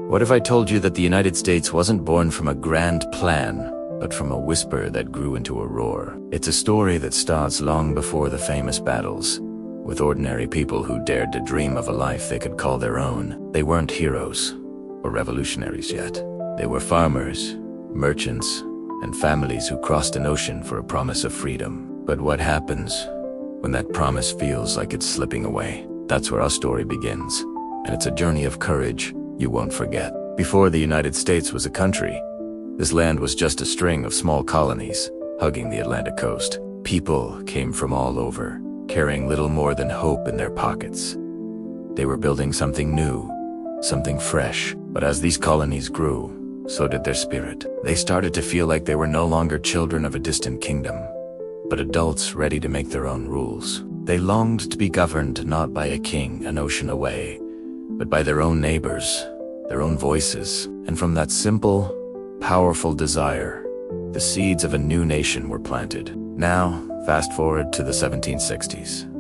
What if I told you that the United States wasn't born from a grand plan, but from a whisper that grew into a roar? It's a story that starts long before the famous battles, with ordinary people who dared to dream of a life they could call their own. They weren't heroes or revolutionaries yet. They were farmers, merchants, and families who crossed an ocean for a promise of freedom. But what happens when that promise feels like it's slipping away? That's where our story begins, and it's a journey of courage you won't forget. Before the United States was a country, this land was just a string of small colonies hugging the Atlantic coast. People came from all over, carrying little more than hope in their pockets. They were building something new, something fresh. But as these colonies grew, so did their spirit. They started to feel like they were no longer children of a distant kingdom, but adults ready to make their own rules. They longed to be governed not by a king an ocean away, but by their own neighbors, their own voices. And from that simple, powerful desire, the seeds of a new nation were planted. Now, fast forward to the 1760s.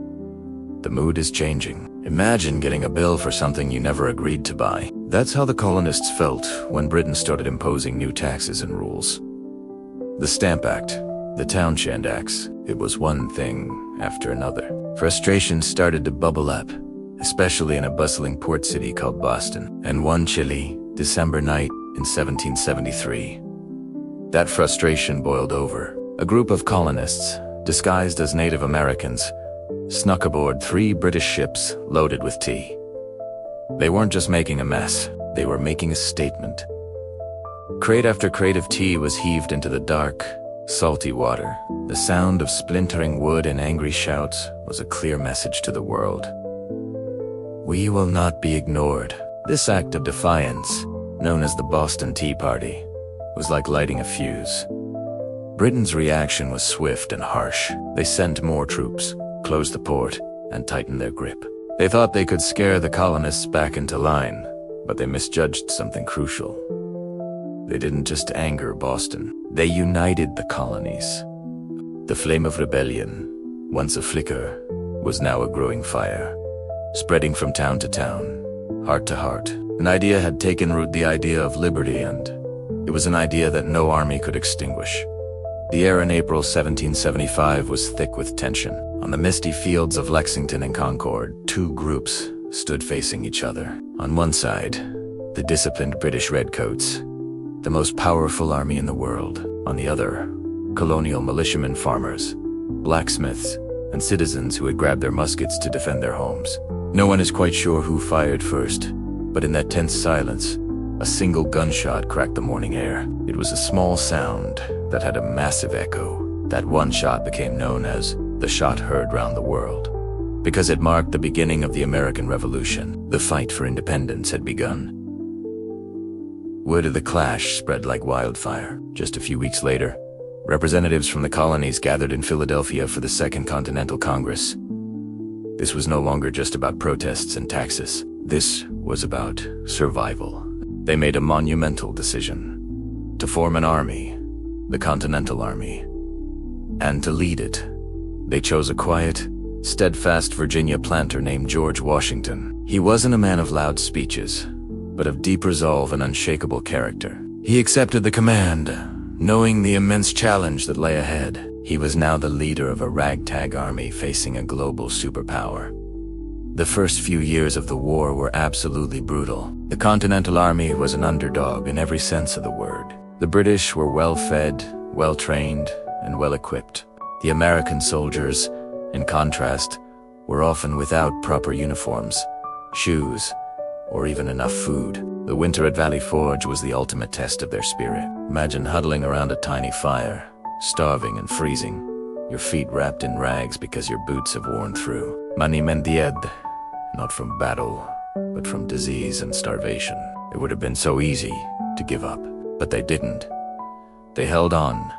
The mood is changing. Imagine getting a bill for something you never agreed to buy. That's how the colonists felt when Britain started imposing new taxes and rules. The Stamp Act, the Townshend Acts, it was one thing after another. Frustration started to bubble up, especially in a bustling port city called Boston. And one chilly December night in 1773, that frustration boiled over. A group of colonists, disguised as Native Americans, snuck aboard 3 British ships loaded with tea. They weren't just making a mess, they were making a statement. Crate after crate of tea was heaved into the dark, salty water. The sound of splintering wood and angry shouts was a clear message to the world. We will not be ignored. This act of defiance, known as the Boston Tea Party, was like lighting a fuse. Britain's reaction was swift and harsh. They sent more troops, closed the port, and tightened their grip. They thought they could scare the colonists back into line, but they misjudged something crucial. They didn't just anger Boston, they united the colonies. The flame of rebellion, once a flicker, was now a growing fire, spreading from town to town, heart to heart. An idea had taken root, the idea of liberty, and it was an idea that no army could extinguish. The air in April 1775 was thick with tension. On the misty fields of Lexington and Concord, 2 groups stood facing each other. On one side, the disciplined British redcoats, the most powerful army in the world. On the other, colonial militiamen, farmers, blacksmiths, and citizens who had grabbed their muskets to defend their homes. No one is quite sure who fired first, but in that tense silence, a single gunshot cracked the morning air. It was a small sound that had a massive echo. That one shot became known as the shot heard round the world, because it marked the beginning of the American Revolution. The fight for independence had begun. Word of the clash spread like wildfire. Just a few weeks later, representatives from the colonies gathered in Philadelphia for the Second Continental Congress. This was no longer just about protests and taxes. This was about survival. They made a monumental decision to form an army, the Continental Army, and to lead it, they chose a quiet, steadfast Virginia planter named George Washington. He wasn't a man of loud speeches, but of deep resolve and unshakable character. He accepted the command, knowing the immense challenge that lay ahead. He was now the leader of a ragtag army facing a global superpower. The first few years of the war were absolutely brutal. The Continental Army was an underdog in every sense of the word. The British were well-fed, well-trained, and well-equipped. The American soldiers, in contrast, were often without proper uniforms, shoes, or even enough food. The winter at Valley Forge was the ultimate test of their spirit. Imagine huddling around a tiny fire, starving and freezing, your feet wrapped in rags because your boots have worn through. Mani mendied, not from battle, but from disease and starvation. It would have been so easy to give up, but they didn't. They held on,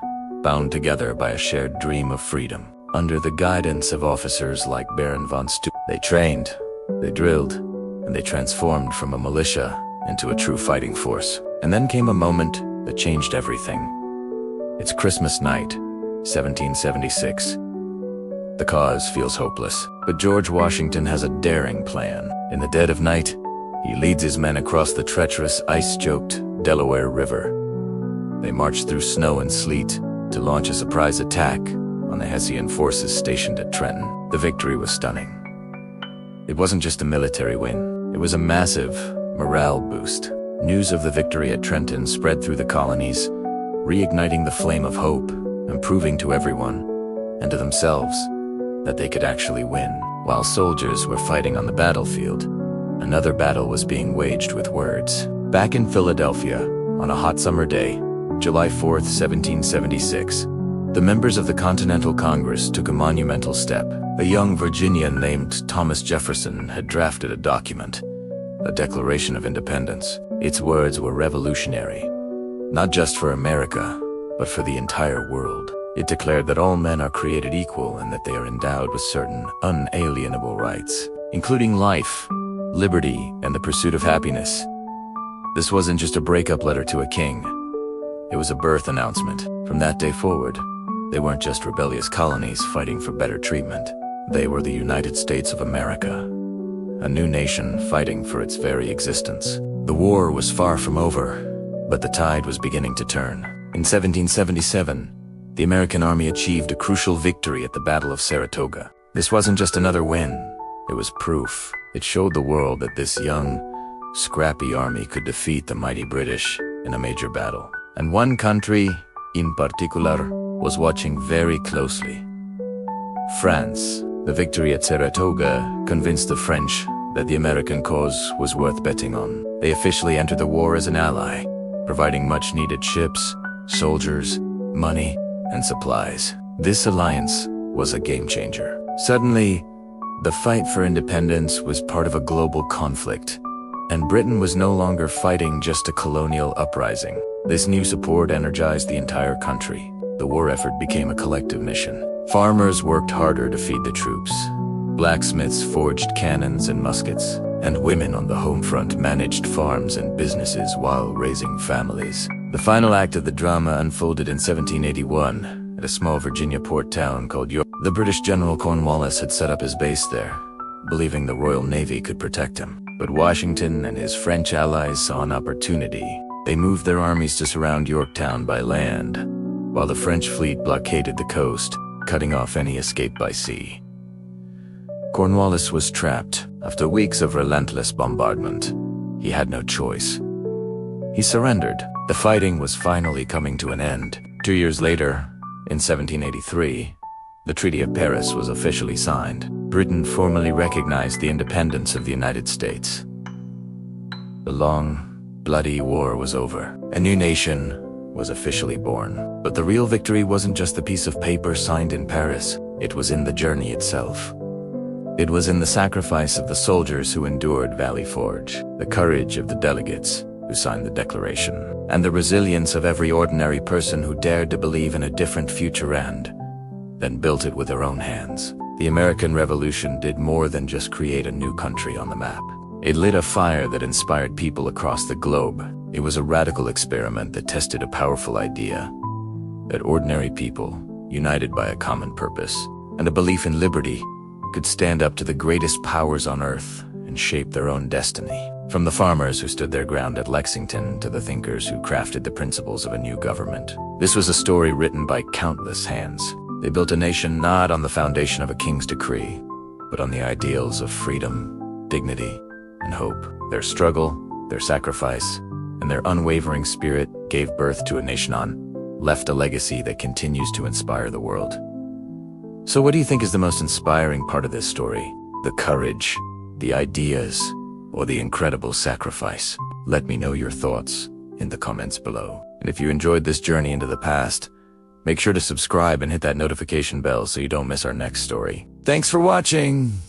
bound together by a shared dream of freedom. Under the guidance of officers like Baron von Stu, they trained, they drilled, and they transformed from a militia into a true fighting force. And then came a moment that changed everything. It's Christmas night, 1776. The cause feels hopeless, but George Washington has a daring plan. In the dead of night, He leads his men across the treacherous, ice-choked Delaware River. They march through snow and sleet to launch a surprise attack on the Hessian forces stationed at Trenton. The victory was stunning. It wasn't just a military win, it was a massive morale boost. News of the victory at Trenton spread through the colonies, reigniting the flame of hope and proving to everyone, and to themselves, that they could actually win. While soldiers were fighting on the battlefield, another battle was being waged with words. Back in Philadelphia, on a hot summer day, July 4th, 1776, the members of the Continental Congress took a monumental step. A young Virginian named Thomas Jefferson had drafted a document, a Declaration of Independence. Its words were revolutionary, not just for America, but for the entire world. It declared that all men are created equal and that they are endowed with certain unalienable rights, including life, liberty, and the pursuit of happiness. This wasn't just a breakup letter to a king. It was a birth announcement. From that day forward, they weren't just rebellious colonies fighting for better treatment. They were the United States of America, a new nation fighting for its very existence. The war was far from over, but the tide was beginning to turn. In 1777, the American army achieved a crucial victory at the Battle of Saratoga. This wasn't just another win, it was proof. It showed the world that this young, scrappy army could defeat the mighty British in a major battle. And one country, in particular, was watching very closely. France. The victory at Saratoga convinced the French that the American cause was worth betting on. They officially entered the war as an ally, providing much-needed ships, soldiers, money, and supplies. This alliance was a game-changer. Suddenly, the fight for independence was part of a global conflict, and Britain was no longer fighting just a colonial uprising. This new support energized the entire country. The war effort became a collective mission. Farmers worked harder to feed the troops. Blacksmiths forged cannons and muskets, and women on the home front managed farms and businesses while raising families. The final act of the drama unfolded in 1781 at a small Virginia port town called Yorktown. The British General Cornwallis had set up his base there, believing the Royal Navy could protect him. But Washington and his French allies saw an opportunity. They moved their armies to surround Yorktown by land, while the French fleet blockaded the coast, cutting off any escape by sea. Cornwallis was trapped. After weeks of relentless bombardment, he had no choice. He surrendered. The fighting was finally coming to an end. 2 years later, in 1783, the Treaty of Paris was officially signed. Britain formally recognized the independence of the United States. The long, bloody war was over. A new nation was officially born. But the real victory wasn't just the piece of paper signed in Paris. It was in the journey itself. It was in the sacrifice of the soldiers who endured Valley Forge, the courage of the delegates who signed the Declaration, and the resilience of every ordinary person who dared to believe in a different future and then built it with their own hands. The American Revolution did more than just create a new country on the map. It lit a fire that inspired people across the globe. It was a radical experiment that tested a powerful idea, that ordinary people, united by a common purpose and a belief in liberty, could stand up to the greatest powers on earth and shape their own destiny. From the farmers who stood their ground at Lexington to the thinkers who crafted the principles of a new government. This was a story written by countless hands. They built a nation not on the foundation of a king's decree, but on the ideals of freedom, dignity, and hope. Their struggle, their sacrifice, and their unwavering spirit gave birth to a nation left a legacy that continues to inspire the world. So what do you think is the most inspiring part of this story? The courage, the ideas, or the incredible sacrifice? Let me know your thoughts in the comments below. And if you enjoyed this journey into the past, make sure to subscribe and hit that notification bell so you don't miss our next story. Thanks for watching!